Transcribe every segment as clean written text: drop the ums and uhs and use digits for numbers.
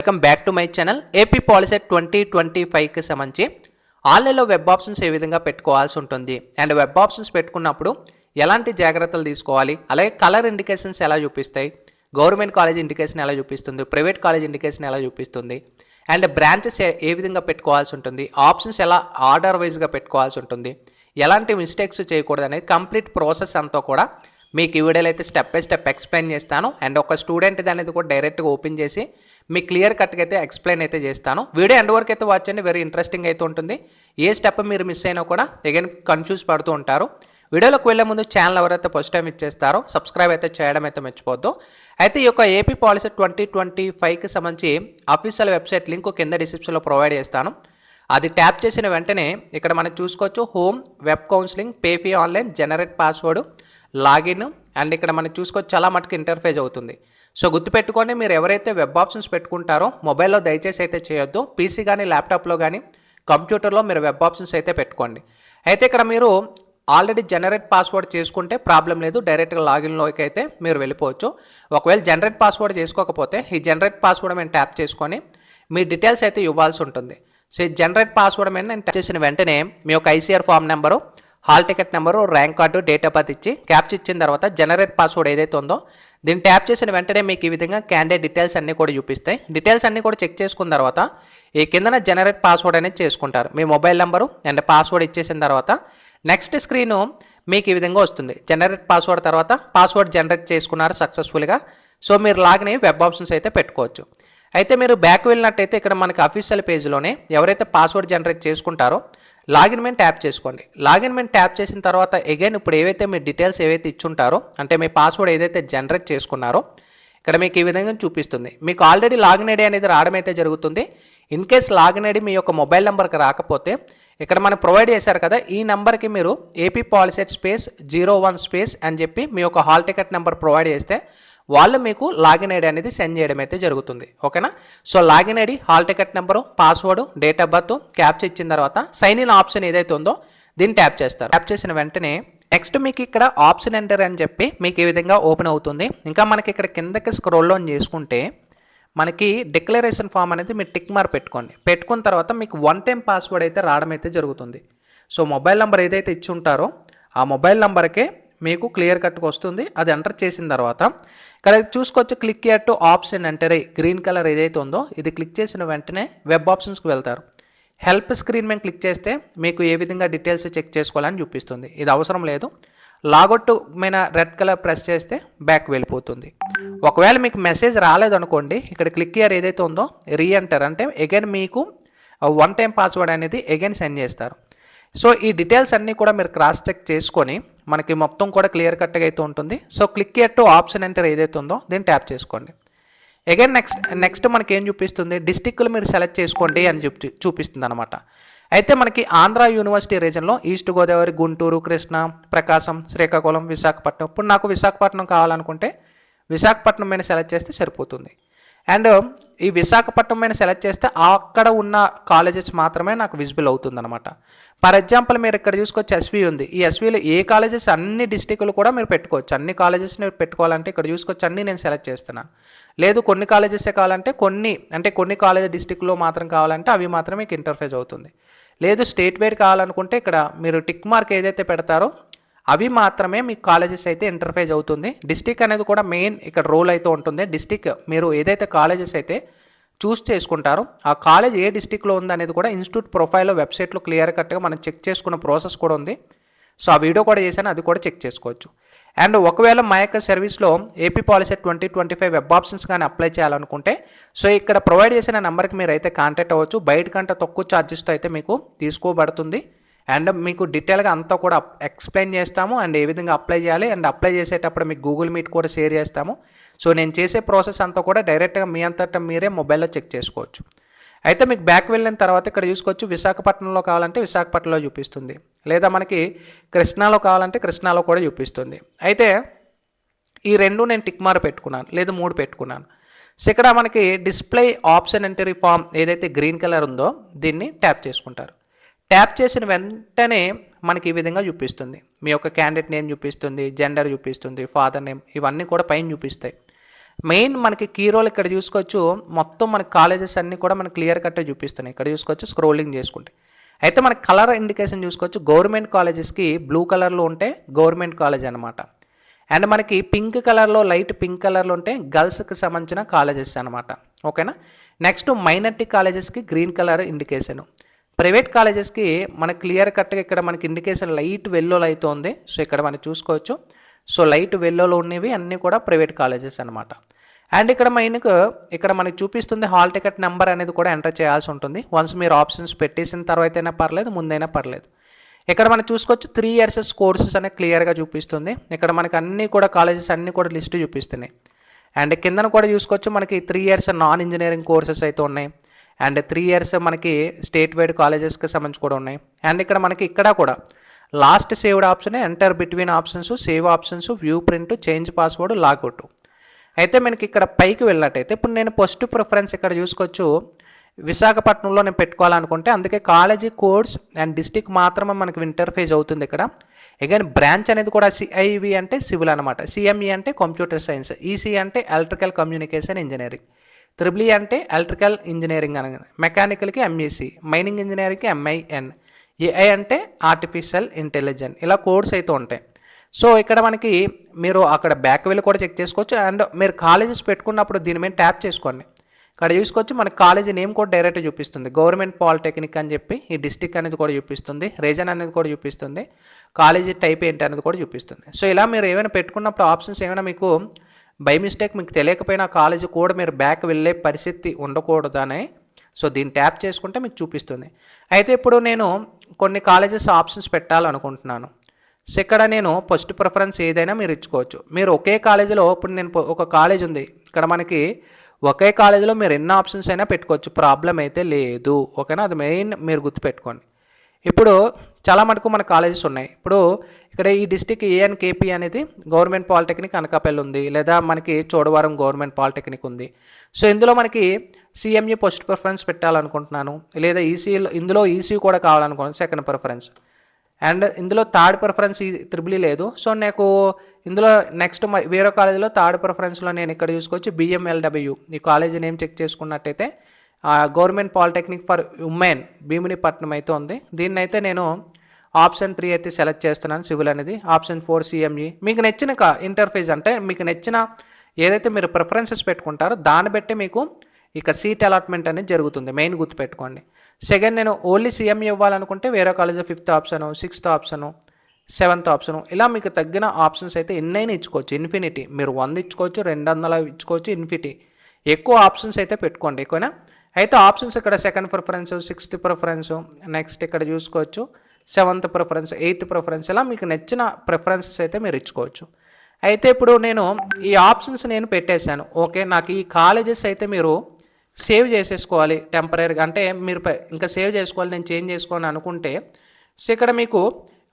Welcome back to my channel. AP POLYCET 2025కి సంబంధించి ఆన్లైన్లో వెబ్ ఆప్షన్స్ ఏ విధంగా పెట్టుకోవాల్సి ఉంటుంది అండ్ వెబ్ ఆప్షన్స్ పెట్టుకున్నప్పుడు ఎలాంటి జాగ్రత్తలు తీసుకోవాలి, అలాగే కలర్ ఇండికేషన్స్ ఎలా చూపిస్తాయి, గవర్నమెంట్ కాలేజ్ ఇండికేషన్ ఎలా చూపిస్తుంది, ప్రైవేట్ కాలేజ్ ఇండికేషన్ ఎలా చూపిస్తుంది అండ్ బ్రాంచెస్ ఏ విధంగా పెట్టుకోవాల్సి ఉంటుంది, ఆప్షన్స్ ఎలా ఆర్డర్ వైజ్గా పెట్టుకోవాల్సి ఉంటుంది, ఎలాంటి మిస్టేక్స్ చేయకూడదు అనేది కంప్లీట్ ప్రాసెస్ అంతా కూడా మీకు ఈ వీడియోలో అయితే స్టెప్ బై స్టెప్ ఎక్స్ప్లెయిన్ చేస్తాను. అండ్ ఒక స్టూడెంట్ అనేది కూడా డైరెక్ట్గా ఓపెన్ చేసి మీకు క్లియర్ కట్గా అయితే ఎక్స్ప్లెయిన్ అయితే చేస్తాను. వీడియో ఎండ్ వరకు అయితే వాచ్ చేయండి, వెరీ ఇంట్రెస్టింగ్ అయితే ఉంటుంది. ఏ స్టెప్ మీరు మిస్ అయినా కూడా అగైన్ కన్ఫ్యూజ్ పడుతూ ఉంటారు. వీడియోలోకి వెళ్ళే ముందు ఛానల్ ఎవరైతే ఫస్ట్ టైం ఇచ్చేస్తారో సబ్స్క్రైబ్ అయితే చేయడం అయితే మర్చిపోద్దు. అయితే ఈ యొక్క ఏపీ పాలిసెట్ 2025కి సంబంధించి అఫీషియల్ వెబ్సైట్ లింక్ కింద డిస్క్రిప్షన్లో ప్రొవైడ్ చేస్తాను. అది ట్యాప్ చేసిన వెంటనే ఇక్కడ మనం చూసుకోవచ్చు home, web counselling, pay fee online, generate password, login and ఇక్కడ మనం చూసుకోవచ్చు చాలా మటుకు ఇంటర్ఫేస్ అవుతుంది. సో గుర్తుపెట్టుకోండి, మీరు ఎవరైతే వెబ్ ఆప్షన్స్ పెట్టుకుంటారో మొబైల్లో దయచేసి అయితే చేయొద్దు. పీసీ కానీ ల్యాప్టాప్లో కానీ కంప్యూటర్లో మీరు వెబ్ ఆప్షన్స్ అయితే పెట్టుకోండి. అయితే ఇక్కడ మీరు ఆల్రెడీ జనరేట్ పాస్వర్డ్ చేసుకుంటే ప్రాబ్లం లేదు, డైరెక్ట్గా లాగిన్లోకి అయితే మీరు వెళ్ళిపోవచ్చు. ఒకవేళ జనరేట్ పాస్వర్డ్ చేసుకోకపోతే ఈ జనరేట్ పాస్వర్డ్ మేము ట్యాప్ చేసుకొని మీ డీటెయిల్స్ అయితే ఇవ్వాల్సి ఉంటుంది. సో ఈ జనరేట్ పాస్వర్డ్ మీద నేను ట్యాప్ చేసిన వెంటనే మీ యొక్క ICR form number, hall ticket number, rank card, date of birth ఇచ్చి క్యాప్చర్ ఇచ్చిన తర్వాత జనరేట్ పాస్వర్డ్ ఏదైతే ఉందో దీన్ని ట్యాప్ చేసిన వెంటనే మీకు ఈ విధంగా క్యాండిడేట్ డీటెయిల్స్ అన్నీ కూడా చూపిస్తాయి. డీటెయిల్స్ అన్నీ కూడా చెక్ చేసుకున్న తర్వాత ఈ కిందన జనరేట్ పాస్వర్డ్ అనేది చేసుకుంటారు. మీ మొబైల్ నెంబరు అండ్ పాస్వర్డ్ ఇచ్చేసిన తర్వాత నెక్స్ట్ స్క్రీను మీకు ఈ విధంగా వస్తుంది. జనరేట్ పాస్వర్డ్ తర్వాత పాస్వర్డ్ జనరేట్ చేసుకున్నారు సక్సెస్ఫుల్గా. సో మీరు లాగిన్ అయ్యి వెబ్ ఆప్షన్స్ అయితే పెట్టుకోవచ్చు. అయితే మీరు బ్యాక్ వెళ్ళినట్టయితే ఇక్కడ మనకి అఫీషియల్ పేజ్లోనే ఎవరైతే పాస్వర్డ్ జనరేట్ చేసుకుంటారో లాగిన్ మీద ట్యాప్ చేసుకోండి. లాగిన్ మీద ట్యాప్ చేసిన తర్వాత అగైన్ ఇప్పుడు ఏవైతే మీ డీటెయిల్స్ ఏవైతే ఇచ్చుంటారో అంటే మీ పాస్వర్డ్ ఏదైతే జనరేట్ చేసుకున్నారో ఇక్కడ మీకు ఈ విధంగా చూపిస్తుంది. మీకు ఆల్రెడీ లాగిన్ ఐడి అనేది రావడం అయితే జరుగుతుంది. ఇన్ కేస్ లాగిన్ ఐడి మీ యొక్క మొబైల్ నెంబర్కి రాకపోతే ఇక్కడ మనకు ప్రొవైడ్ చేశారు కదా, ఈ నెంబర్కి మీరు ఏపీ పాలిసెట్ స్పేస్ 01 స్పేస్ అని చెప్పి మీ యొక్క హాల్ టికెట్ నెంబర్ ప్రొవైడ్ చేస్తే వాళ్ళు మీకు లాగిన్ ఐడి అనేది సెండ్ చేయడం అయితే జరుగుతుంది. ఓకేనా? So login ID, hall ticket number, password, date of birth capture ఇచ్చిన తర్వాత సైన్ ఇన్ ఆప్షన్ ఏదైతే ఉందో దీన్ని ట్యాప్ చేస్తారు. ట్యాప్ చేసిన వెంటనే నెక్స్ట్ మీకు ఇక్కడ ఆప్షన్ ఎంటర్ అని చెప్పి మీకు ఈ విధంగా ఓపెన్ అవుతుంది. ఇంకా మనకి ఇక్కడ కిందకి స్క్రోల్ డౌన్ చేసుకుంటే మనకి డిక్లరేషన్ ఫామ్ అనేది మీరు టిక్ మార్క్ పెట్టుకోండి. పెట్టుకున్న తర్వాత మీకు 1 టైం పాస్వర్డ్ అయితే రావడం అయితే జరుగుతుంది. సో మొబైల్ నెంబర్ ఏదైతే ఇచ్చి ఉంటారో ఆ మొబైల్ నెంబర్కే మీకు క్లియర్ కట్గా వస్తుంది. అది ఎంటర్ చేసిన తర్వాత ఇక్కడ చూసుకోవచ్చు click here to option enter green colour ఏదైతే ఉందో ఇది క్లిక్ చేసిన వెంటనే వెబ్ ఆప్షన్స్కి వెళ్తారు. హెల్ప్ స్క్రీన్ మీద క్లిక్ చేస్తే మీకు ఏ విధంగా డీటెయిల్స్ చెక్ చేసుకోవాలని చూపిస్తుంది. ఇది అవసరం లేదు. లాగౌట్ మీద రెడ్ కలర్ ప్రెస్ చేస్తే బ్యాక్ వెళ్ళిపోతుంది. ఒకవేళ మీకు మెసేజ్ రాలేదనుకోండి, ఇక్కడ క్లిక్ హియర్ ఏదైతే ఉందో రీఎంటర్ అంటే అగైన్ మీకు 1 టైం పాస్వర్డ్ అనేది అగైన్ సెండ్ చేస్తారు. సో ఈ డీటెయిల్స్ అన్నీ కూడా మీరు క్రాస్ చెక్ చేసుకొని మనకి మొత్తం కూడా క్లియర్ కట్గా అయితే ఉంటుంది. So click here to option enter ఏదైతే ఉందో దీన్ని ట్యాప్ చేసుకోండి. అగైన్ నెక్స్ట్ మనకి ఏం చూపిస్తుంది, డిస్టిక్లు మీరు సెలెక్ట్ చేసుకోండి అని చూపిస్తుంది అనమాట. అయితే మనకి ఆంధ్ర యూనివర్సిటీ రీజన్లో ఈస్ట్ గోదావరి, గుంటూరు, కృష్ణా, ప్రకాశం, శ్రీకాకుళం, విశాఖపట్నం. ఇప్పుడు నాకు విశాఖపట్నం కావాలనుకుంటే విశాఖపట్నం మీద సెలెక్ట్ చేస్తే సరిపోతుంది. అండ్ ఈ విశాఖపట్నం మీద సెలెక్ట్ చేస్తే అక్కడ ఉన్న కాలేజెస్ మాత్రమే నాకు విజిబుల్ అవుతుంది అనమాట. ఫర్ ఎగ్జాంపుల్ మీరు ఇక్కడ చూసుకోవచ్చు ఎస్వి ఉంది. ఈ ఎస్విలో ఏ కాలేజెస్ అన్ని డిస్టిక్లు కూడా మీరు పెట్టుకోవచ్చు. అన్ని కాలేజెస్ని పెట్టుకోవాలంటే ఇక్కడ చూసుకోవచ్చు అన్నీ నేను సెలెక్ట్ చేస్తున్నాను. లేదు కొన్ని కాలేజెసే కావాలంటే కొన్ని కాలేజ్ డిస్టిక్లో మాత్రం కావాలంటే అవి మాత్రమే మీకు ఇంటర్ఫేస్ అవుతుంది. లేదు స్టేట్ వైడ్ కావాలనుకుంటే ఇక్కడ మీరు టిక్ మార్క్ ఏదైతే పెడతారో అవి మాత్రమే మీ కాలేజెస్ అయితే ఇంటర్ఫేస్ అవుతుంది. డిస్టిక్ అనేది కూడా మెయిన్ ఇక్కడ రోల్ అయితే ఉంటుంది. డిస్టిక్ మీరు ఏదైతే కాలేజెస్ అయితే చూస్ చేసుకుంటారో ఆ కాలేజ్ ఏ డిస్టిక్లో ఉందనేది కూడా ఇన్స్టిట్యూట్ ప్రొఫైల్లో వెబ్సైట్లో క్లియర్ కట్గా మనం చెక్ చేసుకున్న ప్రాసెస్ కూడా ఉంది. సో ఆ వీడియో కూడా చేశాను, అది కూడా చెక్ చేసుకోవచ్చు. అండ్ ఒకవేళ మా యొక్క సర్వీస్లో ఏపీ పాలిసెట్ 2025 వెబ్ ఆప్షన్స్ కానీ అప్లై చేయాలనుకుంటే సో ఇక్కడ ప్రొవైడ్ చేసిన నెంబర్కి మీరు అయితే కాంటాక్ట్ అవ్వచ్చు. బయట కంటే తక్కువ ఛార్జెస్తో అయితే మీకు తీసుకోబడుతుంది. అండ్ మీకు డీటెయిల్గా అంతా కూడా ఎక్స్ప్లెయిన్ చేస్తాము అండ్ ఏ విధంగా అప్లై చేయాలి అండ్ అప్లై చేసేటప్పుడు మీకు గూగుల్ మీట్ కూడా షేర్ చేస్తాము. సో నేను చేసే ప్రాసెస్ అంతా కూడా డైరెక్ట్గా మీ అంతటా మీరే మొబైల్లో చెక్ చేసుకోవచ్చు. అయితే మీకు బ్యాక్ వెళ్ళిన తర్వాత ఇక్కడ చూసుకోవచ్చు విశాఖపట్నంలో కావాలంటే విశాఖపట్నంలో చూపిస్తుంది, లేదా మనకి కృష్ణాలో కావాలంటే కృష్ణాలో కూడా చూపిస్తుంది. అయితే ఈ రెండు నేను టిక్ మార్క్ పెట్టుకున్నాను, లేదా 3 పెట్టుకున్నాను. సో ఇక్కడ మనకి డిస్ప్లే ఆప్షన్ ఎంట్రీ ఫామ్ ఏదైతే గ్రీన్ కలర్ ఉందో దీన్ని ట్యాప్ చేసుకుంటారు. ట్యాప్ చేసిన వెంటనే మనకి ఈ విధంగా చూపిస్తుంది. మీ యొక్క క్యాండిడేట్ నేమ్ చూపిస్తుంది, జెండర్ చూపిస్తుంది, ఫాదర్ నేమ్, ఇవన్నీ కూడా పైన చూపిస్తాయి. మెయిన్ మనకి కీ రోల్ ఇక్కడ చూసుకోవచ్చు, మొత్తం మన కాలేజెస్ అన్నీ కూడా మనకి క్లియర్ కట్గా చూపిస్తున్నాయి. ఇక్కడ చూసుకోవచ్చు స్క్రోలింగ్ చేసుకుంటే. అయితే మనకి కలర్ ఇండికేషన్ చూసుకోవచ్చు, గవర్నమెంట్ కాలేజెస్కి బ్లూ కలర్లో ఉంటే గవర్నమెంట్ కాలేజ్ అనమాట. అండ్ మనకి పింక్ కలర్లో, లైట్ పింక్ కలర్లో ఉంటే గర్ల్స్కి సంబంధించిన కాలేజెస్ అనమాట. ఓకేనా. నెక్స్ట్ మైనారిటీ కాలేజెస్కి గ్రీన్ కలర్ ఇండికేషన్. ప్రైవేట్ కాలేజెస్కి మనకి క్లియర్ కట్గా ఇక్కడ మనకి ఇండికేషన్ లైట్ వెల్లోలో అయితే ఉంది. సో ఇక్కడ మనం చూసుకోవచ్చు. సో లైట్ వెల్లోలో ఉన్నవి అన్నీ కూడా ప్రైవేట్ కాలేజెస్ అనమాట. అండ్ ఇక్కడ మెయిన్గా ఇక్కడ మనకి చూపిస్తుంది హాల్ టికెట్ నెంబర్ అనేది కూడా ఎంటర్ చేయాల్సి ఉంటుంది. వన్స్ మీరు ఆప్షన్స్ పెట్టేసిన తర్వాత అయినా పర్లేదు, ముందైనా పర్లేదు. ఇక్కడ మనం చూసుకోవచ్చు 3 years కోర్సెస్ అనేది క్లియర్గా చూపిస్తుంది. ఇక్కడ మనకి అన్నీ కూడా కాలేజెస్ అన్నీ కూడా లిస్ట్ చూపిస్తున్నాయి. అండ్ కిందన కూడా చూసుకోవచ్చు మనకి 3 years నాన్ ఇంజనీరింగ్ కోర్సెస్ అయితే ఉన్నాయి. అండ్ 3 years మనకి స్టేట్ వైడ్ కాలేజెస్కి సంబంధించి కూడా ఉన్నాయి. అండ్ ఇక్కడ మనకి ఇక్కడ కూడా last saved option, enter between options, save options, view print, change password, logout. అయితే మనకి ఇక్కడ పైకి వెళ్ళినట్టయితే ఇప్పుడు నేను ఫస్ట్ ప్రిఫరెన్స్ ఇక్కడ చూసుకోవచ్చు విశాఖపట్నంలో నేను పెట్టుకోవాలనుకుంటే, అందుకే కాలేజీ కోడ్స్ అండ్ డిస్టిక్ మాత్రమే మనకి ఇంటర్ఫేస్ అవుతుంది ఇక్కడ. అగైన్ బ్రాంచ్ అనేది కూడా సిఐవి అంటే సివిల్ అనమాట, సిఎంఈ అంటే కంప్యూటర్ సైన్స్, ఈసీ అంటే electrical communication engineering, triple E అంటే ఎలక్ట్రికల్ ఇంజనీరింగ్ అనగా, మెకానికల్కి ఎంఈసి, మైనింగ్ ఇంజనీరింగ్కి ఎంఐఎన్, ఏఐ అంటే ఆర్టిఫిషియల్ ఇంటెలిజెన్స్. ఇలా కోడ్స్ అయితే ఉంటాయి. సో ఇక్కడ మనకి మీరు అక్కడ బ్యాక్ వెళ్ళి కూడా చెక్ చేసుకోవచ్చు. అండ్ మీరు కాలేజెస్ పెట్టుకున్నప్పుడు దీని మీద ట్యాప్ చేసుకోండి. ఇక్కడ చూసుకోవచ్చు మనకి కాలేజీ నేమ్ కూడా డైరెక్ట్ చూపిస్తుంది, గవర్నమెంట్ పాలిటెక్నిక్ అని చెప్పి. ఈ డిస్టిక్ అనేది కూడా చూపిస్తుంది, రీజన్ అనేది కూడా చూపిస్తుంది, కాలేజీ టైప్ ఏంటి అనేది కూడా చూపిస్తుంది. సో ఇలా మీరు ఏమైనా పెట్టుకున్నప్పుడు ఆప్షన్స్ ఏమైనా మీకు బై మిస్టేక్ మీకు తెలియకపోయినా కాలేజీ కూడా మీరు బ్యాక్ వెళ్ళే పరిస్థితి ఉండకూడదని సో దీన్ని ట్యాప్ చేసుకుంటే మీకు చూపిస్తుంది. అయితే ఇప్పుడు నేను కొన్ని కాలేజెస్ ఆప్షన్స్ పెట్టాలనుకుంటున్నాను. సో ఇక్కడ నేను ఫస్ట్ ప్రిఫరెన్స్ ఏదైనా మీరు ఇచ్చుకోవచ్చు. మీరు ఒకే కాలేజీలో ఇప్పుడు నేను ఒక కాలేజ్ ఉంది, ఇక్కడ మనకి ఒకే కాలేజీలో మీరు ఎన్ని ఆప్షన్స్ అయినా పెట్టుకోవచ్చు, ప్రాబ్లం అయితే లేదు. ఓకేనా, అది మెయిన్ మీరు గుర్తుపెట్టుకోండి. ఇప్పుడు చాలా మటుకు మన కాలేజెస్ ఉన్నాయి. ఇప్పుడు ఇక్కడ ఈ డిస్టిక్ ఏఎన్కేపీ అనేది గవర్నమెంట్ పాలిటెక్నిక్ అనకాపల్లి ఉంది, లేదా మనకి చోడవరం గవర్నమెంట్ పాలిటెక్నిక్ ఉంది. సో ఇందులో మనకి సిఎంఈ ఫస్ట్ ప్రిఫరెన్స్ పెట్టాలనుకుంటున్నాను, లేదా ఈసీలో ఇందులో ఈసీ కూడా కావాలనుకుంటున్నాను సెకండ్ ప్రిఫరెన్స్. అండ్ ఇందులో థర్డ్ ప్రిఫరెన్స్ త్రిబుల్ ఈ లేదు. సో నాకు ఇందులో నెక్స్ట్ వేరే కాలేజీలో థర్డ్ ప్రిఫరెన్స్లో నేను ఇక్కడ చూసుకోవచ్చు బిఎంఎల్డబ్ల్యూ. ఈ కాలేజీ నేమ్ చెక్ చేసుకున్నట్టయితే government polytechnic for women Bheemunipatnam అయితే ఉంది. దీన్ని అయితే నేను ఆప్షన్ 3 అయితే సెలెక్ట్ చేస్తున్నాను, సివిల్ అనేది. Option 4 CME. మీకు నచ్చిన ఇంటర్ఫేస్ అంటే మీకు నచ్చిన ఏదైతే మీరు ప్రిఫరెన్సెస్ పెట్టుకుంటారో దాన్ని బట్టి మీకు ఇక సీట్ అలాట్మెంట్ అనేది జరుగుతుంది, మెయిన్ గుర్తుపెట్టుకోండి. సెకండ్ నేను ఓన్లీ సిఎంఈ ఇవ్వాలనుకుంటే వేరే college 5th option, 6th option, 7th option, ఇలా మీకు తగ్గిన ఆప్షన్స్ అయితే ఎన్నైనా ఇచ్చుకోవచ్చు. ఇన్ఫినిటీ మీరు 100 ఇచ్చుకోవచ్చు, 200 ఇచ్చుకోవచ్చు, ఇన్ఫినిటీ ఎక్కువ ఆప్షన్స్ అయితే పెట్టుకోండి ఎక్కువనా. అయితే ఆప్షన్స్ ఇక్కడ second preference, 6th preference, next ఇక్కడ చూసుకోవచ్చు 7th ప్రిఫరెన్స్, 8th ప్రిఫరెన్స్, ఇలా మీకు నచ్చిన ప్రిఫరెన్సెస్ అయితే మీరు ఇచ్చుకోవచ్చు. అయితే ఇప్పుడు నేను ఈ ఆప్షన్స్ నేను పెట్టేశాను. ఓకే, నాకు ఈ కాలేజెస్ అయితే మీరు సేవ్ చేసేసుకోవాలి టెంపరీగా, అంటే మీరు ఇంకా సేవ్ చేసుకోవాలి, నేను చేంజ్ చేసుకోవాలని అనుకుంటే సో ఇక్కడ మీకు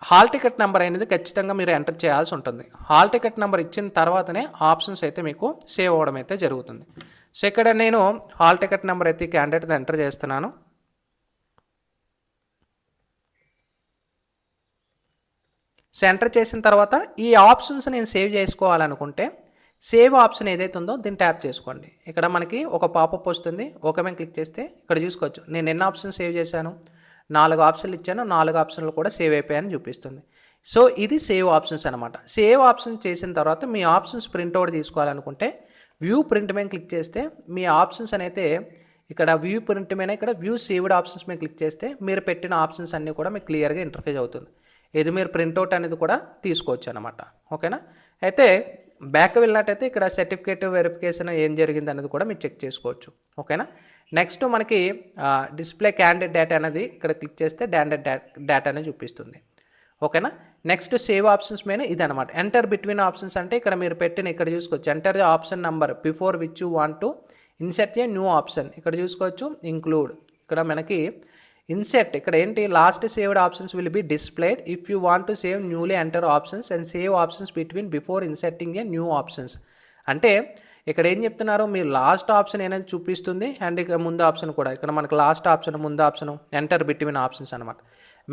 హాల్ టికెట్ నెంబర్ అనేది ఖచ్చితంగా మీరు ఎంటర్ చేయాల్సి ఉంటుంది. హాల్ టికెట్ నెంబర్ ఇచ్చిన తర్వాతనే ఆప్షన్స్ అయితే మీకు సేవ్ అవ్వడం అయితే జరుగుతుంది. సో ఇక్కడ నేను హాల్ టికెట్ నెంబర్ అయితే క్యాండిడేట్ ఎంటర్ చేస్తున్నాను. సో ఎంటర్ చేసిన తర్వాత ఈ ఆప్షన్స్ నేను సేవ్ చేసుకోవాలనుకుంటే సేవ్ ఆప్షన్ ఏదైతే ఉందో దీన్ని ట్యాప్ చేసుకోండి. ఇక్కడ మనకి ఒక పాపప్ వస్తుంది, ఓకే మేము క్లిక్ చేస్తే ఇక్కడ చూసుకోవచ్చు నేను ఎన్ని ఆప్షన్స్ సేవ్ చేశాను, 4 ఆప్షన్లు ఇచ్చాను, 4 ఆప్షన్లు కూడా సేవ్ అయిపోయాయని చూపిస్తుంది. సో ఇది సేవ్ ఆప్షన్స్ అనమాట. సేవ్ ఆప్షన్స్ చేసిన తర్వాత మీ ఆప్షన్స్ ప్రింట్అవుట్ తీసుకోవాలనుకుంటే వ్యూ ప్రింట్ మీద క్లిక్ చేస్తే మీ ఆప్షన్స్ అయితే ఇక్కడ వ్యూ ప్రింట్ మీద ఇక్కడ వ్యూ సేవ్డ్ ఆప్షన్స్ మీద క్లిక్ చేస్తే మీరు పెట్టిన ఆప్షన్స్ అన్నీ కూడా మీకు క్లియర్గా ఇంటర్ఫేస్ అవుతుంది. ఇది మీరు ప్రింట్అవుట్ అనేది కూడా తీసుకోవచ్చు అనమాట. ఓకేనా, అయితే బ్యాక్ వెళ్ళినట్టయితే ఇక్కడ సర్టిఫికేట్ వెరిఫికేషన్ ఏం జరిగింది అనేది కూడా మీరు చెక్ చేసుకోవచ్చు. ఓకేనా, నెక్స్ట్ మనకి డిస్ప్లే క్యాండిడేట్ డేటా అనేది ఇక్కడ క్లిక్ చేస్తే డేటా అనేది చూపిస్తుంది. ఓకేనా, నెక్స్ట్ సేవ్ ఆప్షన్స్ మీద ఇది అనమాట. ఎంటర్ బిట్వీన్ ఆప్షన్స్ అంటే ఇక్కడ మీరు పెట్టిన ఇక్కడ చూసుకోవచ్చు enter the option number before which you want to INCET a new option. ఇక్కడ చూసుకోవచ్చు ఇంక్లూడ్, ఇక్కడ మనకి ఇన్సెట్ ఇక్కడ ఏంటి last saved options will be displayed if you want to save newly enter options and save options between before ఇన్సెట్టింగ్ a new options. అంటే ఇక్కడ ఏం చెప్తున్నారు, మీరు లాస్ట్ ఆప్షన్ ఏదైనా చూపిస్తుంది అండ్ ఇక ముందు ఆప్షన్ కూడా ఇక్కడ మనకు లాస్ట్ ఆప్షన్ ముందు ఆప్షన్ ఎంటర్ బిట్వీన్ ఆప్షన్స్ అనమాట.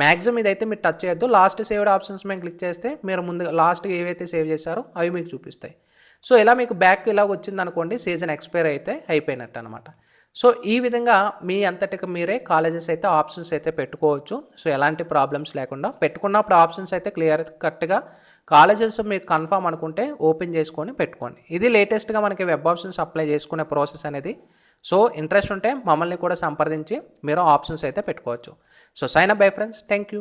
మ్యాక్సిమం ఇదైతే మీరు టచ్ చేయొద్దు. లాస్ట్ సేవ్డ్ ఆప్షన్స్ మేము క్లిక్ చేస్తే మీరు ముందు లాస్ట్ ఏవైతే సేవ్ చేశారో అవి మీకు చూపిస్తాయి. సో ఇలా మీకు బ్యాక్ ఇలా వచ్చిందనుకోండి, సీజన్ ఎక్స్పైర్ అయితే అయిపోయినట్టు అనమాట. సో ఈ విధంగా మీ అంతటికి మీరే కాలేజెస్ అయితే ఆప్షన్స్ అయితే పెట్టుకోవచ్చు. సో ఎలాంటి ప్రాబ్లమ్స్ లేకుండా పెట్టుకున్నప్పుడు ఆప్షన్స్ అయితే క్లియర్ కట్గా కాలేజెస్ మీకు కన్ఫర్మ్ అనుకుంటే ఓపెన్ చేసుకొని పెట్టుకోండి. ఇది లేటెస్ట్గా మనకి వెబ్ ఆప్షన్స్ అప్లై చేసుకునే ప్రాసెస్ అనేది. సో ఇంట్రెస్ట్ ఉంటే మమ్మల్ని కూడా సంప్రదించి మీరు ఆప్షన్స్ అయితే పెట్టుకోవచ్చు. So sign up bye friends. Thank you.